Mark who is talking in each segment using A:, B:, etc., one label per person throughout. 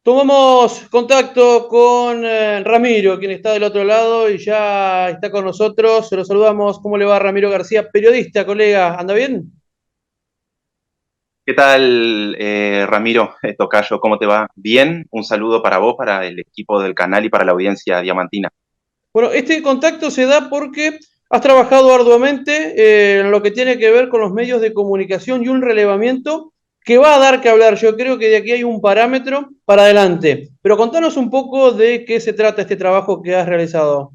A: Tomamos contacto con Ramiro, quien está del otro lado y ya está con nosotros. Se lo saludamos. ¿Cómo le va, Ramiro García? Periodista, colega. ¿Anda bien?
B: ¿Qué tal, Ramiro, tocayo? ¿Cómo te va? Bien, un saludo para vos, para el equipo del canal y para la audiencia diamantina.
A: Bueno, este contacto se da porque has trabajado arduamente en lo que tiene que ver con los medios de comunicación y un relevamiento que va a dar que hablar. Yo creo que de aquí hay un parámetro para adelante. Pero contanos un poco de qué se trata este trabajo que has realizado.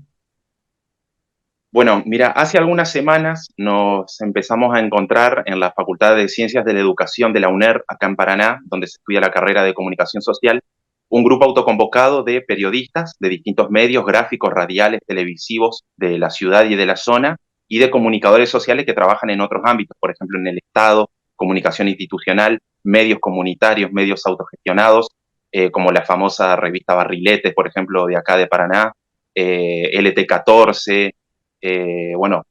B: Bueno, mira, hace algunas semanas nos empezamos a encontrar en la Facultad de Ciencias de la Educación de la UNER, acá en Paraná, donde se estudia la carrera de Comunicación Social, un grupo autoconvocado de periodistas de distintos medios gráficos, radiales, televisivos de la ciudad y de la zona, y de comunicadores sociales que trabajan en otros ámbitos, por ejemplo, en el Estado, comunicación institucional, medios comunitarios, medios autogestionados, como la famosa revista Barrilete, por ejemplo, de acá de Paraná, LT14, bueno,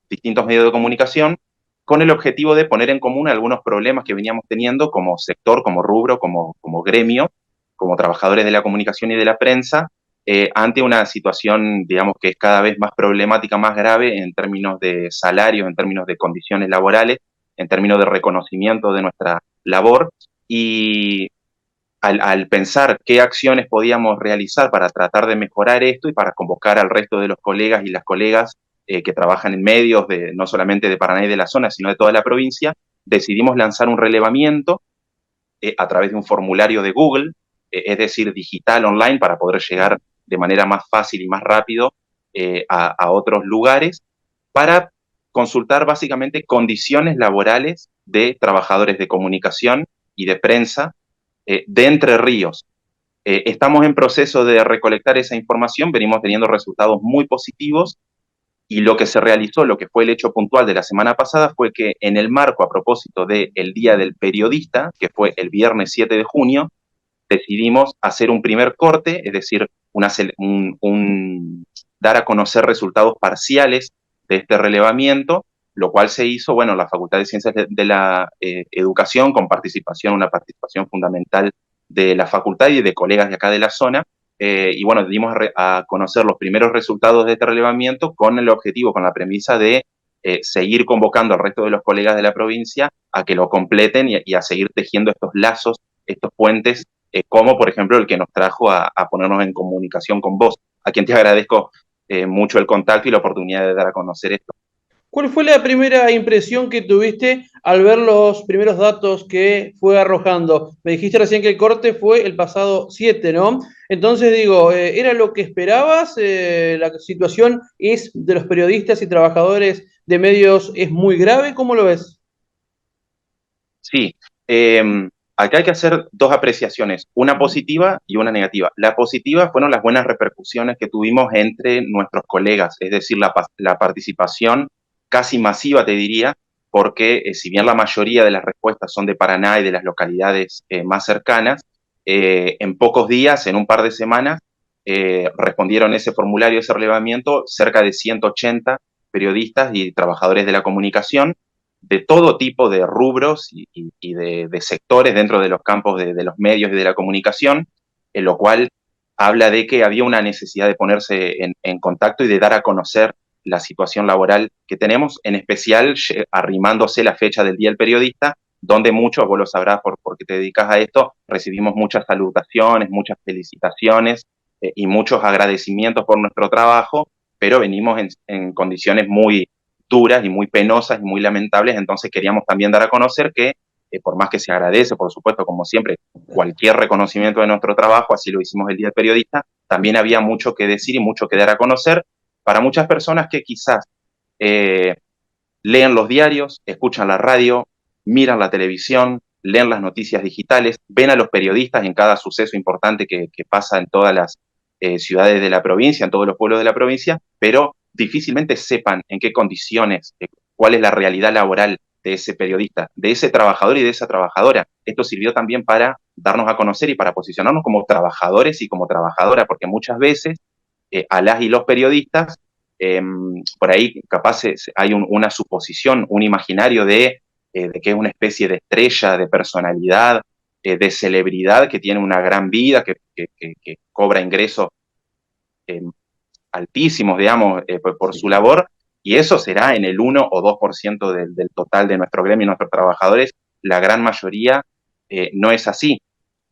B: distintos medios de comunicación, con el objetivo de poner en común algunos problemas que veníamos teniendo como sector, como rubro, como gremio, como trabajadores de la comunicación y de la prensa, ante una situación, digamos, que es cada vez más problemática, más grave en términos de salarios, en términos de condiciones laborales, en términos de reconocimiento de nuestra labor. Y al pensar qué acciones podíamos realizar para tratar de mejorar esto y para convocar al resto de los colegas y las colegas que trabajan en medios, no solamente de Paraná y de la zona, sino de toda la provincia, decidimos lanzar un relevamiento a través de un formulario de Google, es decir, digital, online, para poder llegar de manera más fácil y más rápido a otros lugares, para consultar básicamente condiciones laborales de trabajadores de comunicación y de prensa de Entre Ríos. Estamos en proceso de recolectar esa información, venimos teniendo resultados muy positivos y lo que se realizó, lo que fue el hecho puntual de la semana pasada, fue que en el marco, a propósito del Día del Periodista, que fue el viernes 7 de junio, decidimos hacer un primer corte, es decir, dar a conocer resultados parciales de este relevamiento, lo cual se hizo, bueno, la Facultad de Ciencias de la Educación, con participación, una participación fundamental de la facultad y de colegas de acá de la zona, y bueno, dimos a conocer los primeros resultados de este relevamiento con el objetivo, con la premisa de seguir convocando al resto de los colegas de la provincia a que lo completen y a seguir tejiendo estos lazos, estos puentes, como por ejemplo el que nos trajo a ponernos en comunicación con vos, a quien te agradezco mucho el contacto y la oportunidad de dar a conocer esto.
A: ¿Cuál fue la primera impresión que tuviste al ver los primeros datos que fue arrojando? Me dijiste recién que el corte fue el pasado 7, ¿no? Entonces digo, ¿era lo que esperabas? ¿La situación es de los periodistas y trabajadores de medios es muy grave? ¿Cómo lo ves?
B: Sí, acá hay que hacer dos apreciaciones, una positiva y una negativa. La positiva fueron las buenas repercusiones que tuvimos entre nuestros colegas, es decir, la participación casi masiva, te diría, porque si bien la mayoría de las respuestas son de Paraná y de las localidades más cercanas, en pocos días, en un par de semanas, respondieron ese formulario, ese relevamiento, cerca de 180 periodistas y trabajadores de la comunicación de todo tipo de rubros y de sectores dentro de los campos de los medios y de la comunicación, en lo cual habla de que había una necesidad de ponerse en contacto y de dar a conocer la situación laboral que tenemos, en especial arrimándose la fecha del Día del Periodista, donde muchos, vos lo sabrás porque te dedicas a esto, recibimos muchas salutaciones, muchas felicitaciones y muchos agradecimientos por nuestro trabajo, pero venimos en condiciones muy duras y muy penosas y muy lamentables, entonces queríamos también dar a conocer que, por más que se agradece, por supuesto, como siempre, cualquier reconocimiento de nuestro trabajo, así lo hicimos el Día del Periodista, también había mucho que decir y mucho que dar a conocer para muchas personas que quizás eh, leen los diarios, escuchan la radio, miran la televisión, leen las noticias digitales, ven a los periodistas en cada suceso importante que pasa en todas las ciudades de la provincia, en todos los pueblos de la provincia, pero difícilmente sepan en qué condiciones, cuál es la realidad laboral de ese periodista, de ese trabajador y de esa trabajadora. Esto sirvió también para darnos a conocer y para posicionarnos como trabajadores y como trabajadoras, porque muchas veces a las y los periodistas eh, por ahí capaz hay una suposición, un imaginario de que es una especie de estrella, de personalidad, de celebridad que tiene una gran vida, que cobra ingresos eh, altísimos, digamos, por
A: Sí,
B: su
A: claro.
B: labor, y eso será en el 1 o 2% del total de nuestro gremio y nuestros trabajadores. La gran mayoría no es así.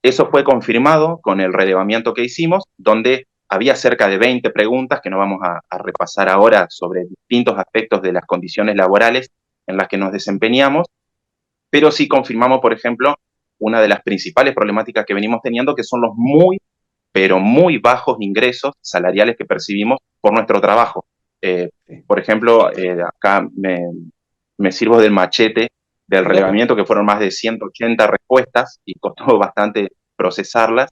B: Eso fue confirmado con el relevamiento que hicimos, donde había cerca de 20 preguntas que no vamos a repasar ahora sobre distintos aspectos de las condiciones laborales en las que nos desempeñamos, pero sí confirmamos, por ejemplo, una de las principales problemáticas que venimos teniendo, que son los muy, pero muy bajos ingresos salariales que percibimos por nuestro trabajo. Eh,
A: Sí.
B: por ejemplo, acá me sirvo del machete del
A: Claro.
B: relevamiento, que fueron más de 180 respuestas y costó bastante procesarlas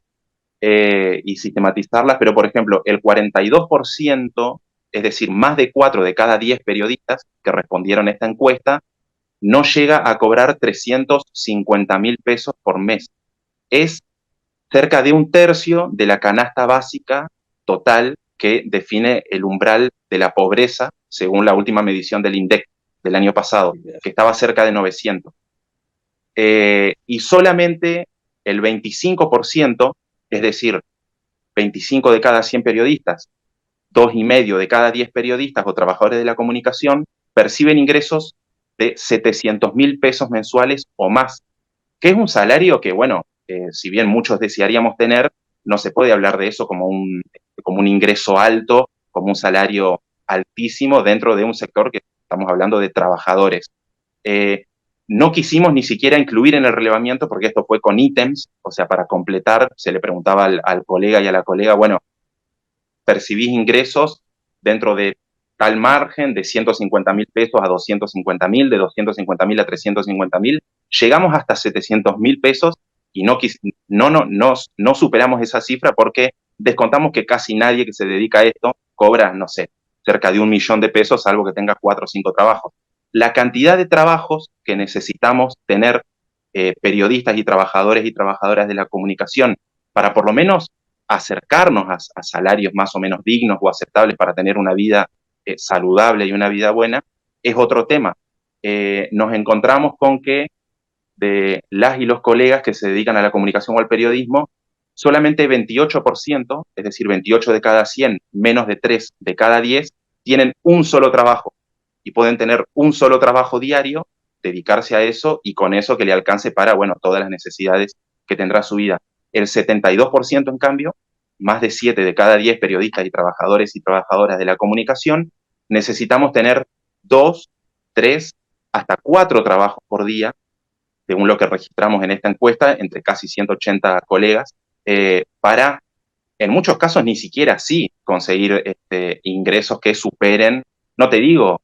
B: y sistematizarlas, pero por ejemplo, el 42%, es decir, más de 4 de cada 10 periodistas que respondieron a esta encuesta, no llega a cobrar 350.000 pesos por mes. Es cerca de un tercio de la canasta básica total que define el umbral de la pobreza, según la última medición del INDEC del año pasado, que estaba cerca de 900. Y solamente el 25%, es decir, 25 de cada 100 periodistas, 2,5 de cada 10 periodistas o trabajadores de la comunicación perciben ingresos de 700.000 pesos mensuales o más, que es un salario que, bueno, si bien muchos desearíamos tener, no se puede hablar de eso como un ingreso alto, como un salario altísimo dentro de un sector que estamos hablando de trabajadores. Eh, no quisimos ni siquiera incluir en el relevamiento, porque esto fue con ítems, o sea, para completar, se le preguntaba al colega y a la colega, bueno, ¿percibís ingresos dentro de tal margen de 150.000 pesos a 250.000, de 250.000 a 350.000? Llegamos hasta 700.000 pesos y no superamos esa cifra porque descontamos que casi nadie que se dedica a esto cobra, no sé, cerca de 1 millón de pesos, salvo que tenga 4 o 5 trabajos. La cantidad de trabajos que necesitamos tener periodistas y trabajadoras de la comunicación para por lo menos acercarnos a salarios más o menos dignos o aceptables para tener una vida saludable y una vida buena, es otro tema. Nos encontramos con que de las y los colegas que se dedican a la comunicación o al periodismo, solamente 28%, es decir, 28 de cada 100, menos de 3 de cada 10, tienen un solo trabajo y pueden tener un solo trabajo diario, dedicarse a eso y con eso que le alcance para, bueno, todas las necesidades que tendrá su vida. El 72%, en cambio, más de 7 de cada 10 periodistas y trabajadores y trabajadoras de la comunicación, necesitamos tener 2, 3, hasta 4 trabajos por día, según lo que registramos en esta encuesta, entre casi 180 colegas, para, en muchos casos, ni siquiera así conseguir ingresos que superen, no te digo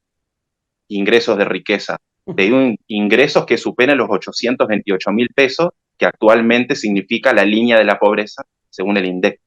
B: ingresos de riqueza, te digo ingresos que superen los 828.000 pesos, que actualmente significa la línea de la pobreza, según el INDEC.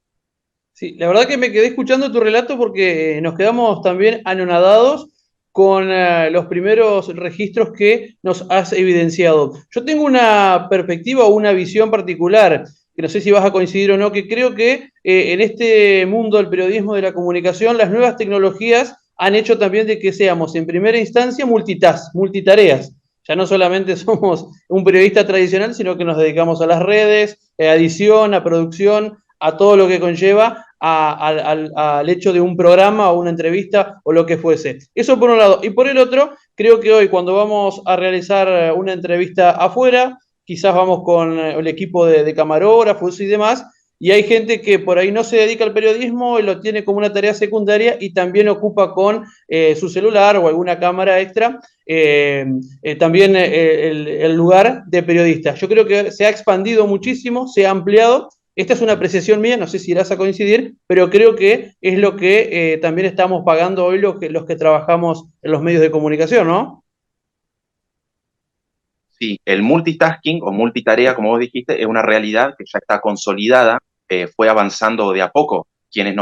A: Sí, la verdad que me quedé escuchando tu relato porque nos quedamos también anonadados con los primeros registros que nos has evidenciado. Yo tengo una perspectiva o una visión particular, que no sé si vas a coincidir o no, que creo que en este mundo del periodismo de la comunicación, las nuevas tecnologías han hecho también de que seamos en primera instancia multitask, multitareas. Ya no solamente somos un periodista tradicional, sino que nos dedicamos a las redes, a edición, a producción, a todo lo que conlleva al hecho de un programa o una entrevista o lo que fuese. Eso por un lado. Y por el otro, creo que hoy cuando vamos a realizar una entrevista afuera, quizás vamos con el equipo de camarógrafos y demás, y hay gente que por ahí no se dedica al periodismo y lo tiene como una tarea secundaria y también ocupa con su celular o alguna cámara extra también el lugar de periodista. Yo creo que se ha expandido muchísimo, se ha ampliado. Esta es una apreciación mía, no sé si irás a coincidir, pero creo que es lo que también estamos pagando hoy los que trabajamos en los medios de comunicación, ¿no?
B: Sí, el multitasking o multitarea, como vos dijiste, es una realidad que ya está consolidada, fue avanzando de a poco. Quienes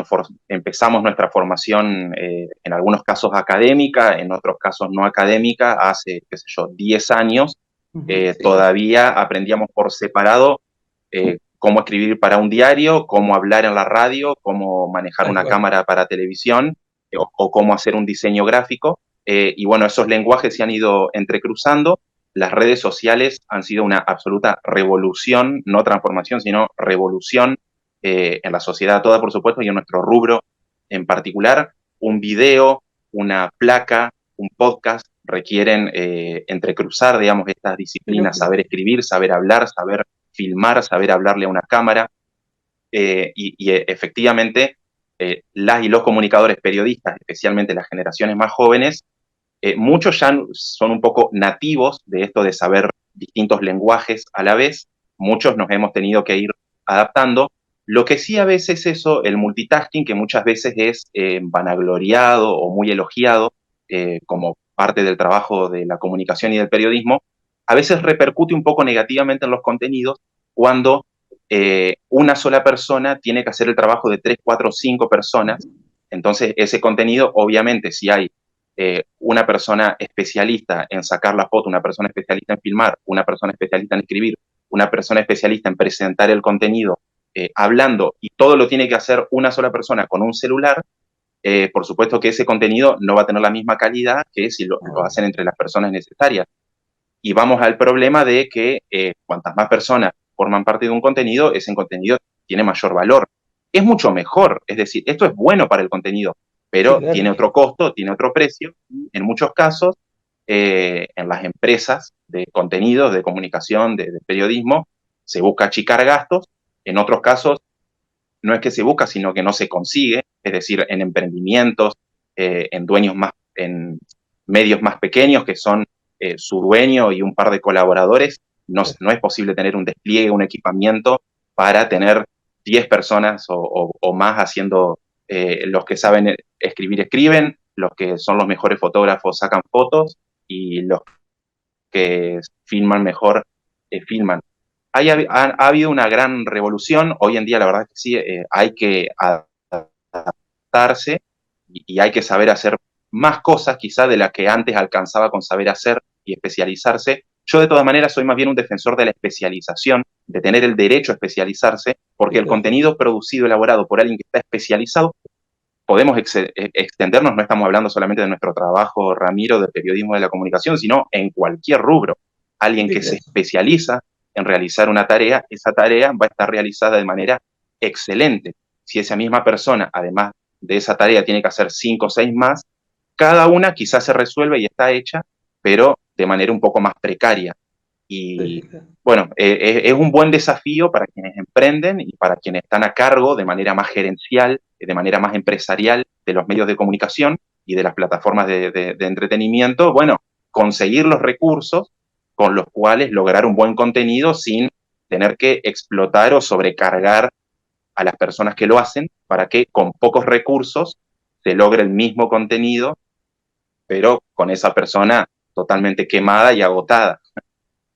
B: empezamos nuestra formación, en algunos casos académica, en otros casos no académica, hace, qué sé yo, 10 años,
A: Sí,
B: todavía aprendíamos por separado cómo escribir para un diario, cómo hablar en la radio, cómo manejar
A: tal
B: una
A: cual.
B: cámara para televisión o cómo hacer un diseño gráfico. Y bueno, esos lenguajes se han ido entrecruzando las redes sociales han sido una absoluta revolución, no transformación, sino revolución en la sociedad toda, por supuesto, y en nuestro rubro en particular. Un video, una placa, un podcast requieren entrecruzar, digamos, estas disciplinas, saber escribir, saber hablar, saber filmar, saber hablarle a una cámara. Efectivamente, las y los comunicadores periodistas, especialmente las generaciones más jóvenes, muchos ya son un poco nativos de esto de saber distintos lenguajes a la vez, muchos nos hemos tenido que ir adaptando. Lo que sí a veces eso, el multitasking, que muchas veces es vanagloriado o muy elogiado como parte del trabajo de la comunicación y del periodismo, a veces repercute un poco negativamente en los contenidos cuando una sola persona tiene que hacer el trabajo de 3, 4, 5 personas. Entonces, ese contenido, obviamente, si hay una persona especialista en sacar la foto, una persona especialista en filmar, una persona especialista en escribir, una persona especialista en presentar el contenido, hablando, y todo lo tiene que hacer una sola persona con un celular, por supuesto que ese contenido no va a tener la misma calidad que si lo hacen entre las personas necesarias. Y vamos al problema de que cuantas más personas forman parte de un contenido, ese contenido tiene mayor valor. Es mucho mejor, es decir, esto es bueno para el contenido, pero
A: Sí, claro.
B: tiene otro costo, tiene otro precio. En muchos casos, en las empresas de contenidos, de comunicación, de periodismo, se busca achicar gastos. En otros casos, no es que se busca, sino que no se consigue, es decir, en emprendimientos, en dueños más, en medios más pequeños que son su dueño y un par de colaboradores, no es posible tener un despliegue, un equipamiento para tener 10 personas o más haciendo, los que saben escribir, escriben, los que son los mejores fotógrafos sacan fotos y los que filman mejor, filman. Ha habido una gran revolución, hoy en día la verdad es que sí, hay que adaptarse y hay que saber hacer más cosas quizá de las que antes alcanzaba con saber hacer y especializarse. Yo de todas maneras soy más bien un defensor de la especialización, de tener el derecho a especializarse, porque el contenido producido, elaborado por alguien que está especializado, podemos extendernos, no estamos hablando solamente de nuestro trabajo, Ramiro, de periodismo de la comunicación, sino en cualquier rubro. Alguien que se especializa en realizar una tarea, esa tarea va a estar realizada de manera excelente. Si esa misma persona, además de esa tarea, tiene que hacer 5 o 6 más, cada una quizás se resuelve y está hecha, pero de manera un poco más precaria. Y bueno, es un buen desafío para quienes emprenden y para quienes están a cargo de manera más gerencial, de manera más empresarial de los medios de comunicación y de las plataformas de entretenimiento. Bueno, conseguir los recursos con los cuales lograr un buen contenido sin tener que explotar o sobrecargar a las personas que lo hacen para que con pocos recursos se logre el mismo contenido, pero con esa persona totalmente quemada y agotada.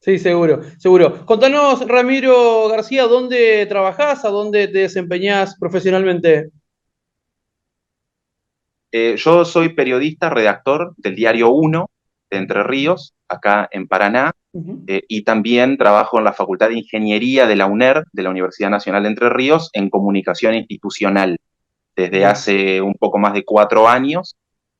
A: Sí, seguro, seguro. Contanos, Ramiro García, ¿dónde trabajás? ¿A dónde te desempeñás profesionalmente?
B: Yo soy periodista, redactor del diario Uno de Entre Ríos, acá en Paraná, y también trabajo en la Facultad de Ingeniería de la UNER, de la Universidad Nacional de Entre Ríos, en comunicación institucional, desde hace un poco más de 4 años,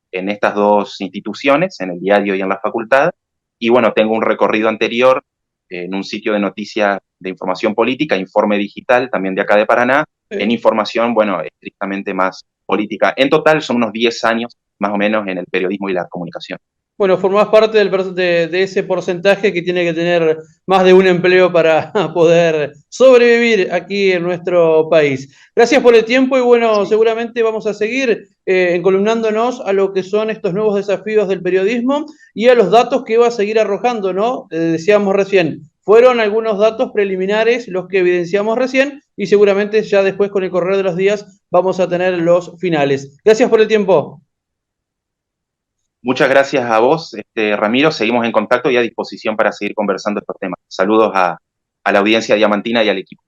B: en estas dos instituciones, en el diario y en la facultad. Y bueno, tengo un recorrido anterior en un sitio de noticias de información política, Informe Digital, también de acá de Paraná, en información, bueno, estrictamente más política. En total son unos 10 años, más o menos, en el periodismo y la comunicación.
A: Bueno, formás parte de ese porcentaje que tiene que tener más de un empleo para poder sobrevivir aquí en nuestro país. Gracias por el tiempo y bueno,
B: Sí.
A: seguramente vamos a seguir encolumnándonos a lo que son estos nuevos desafíos del periodismo y a los datos que va a seguir arrojando, ¿no? Decíamos recién, fueron algunos datos preliminares los que evidenciamos recién y seguramente ya después con el correr de los días vamos a tener los finales. Gracias por el tiempo.
B: Muchas gracias a vos, Ramiro. Seguimos en contacto y a disposición para seguir conversando estos temas. Saludos a la audiencia diamantina y al equipo.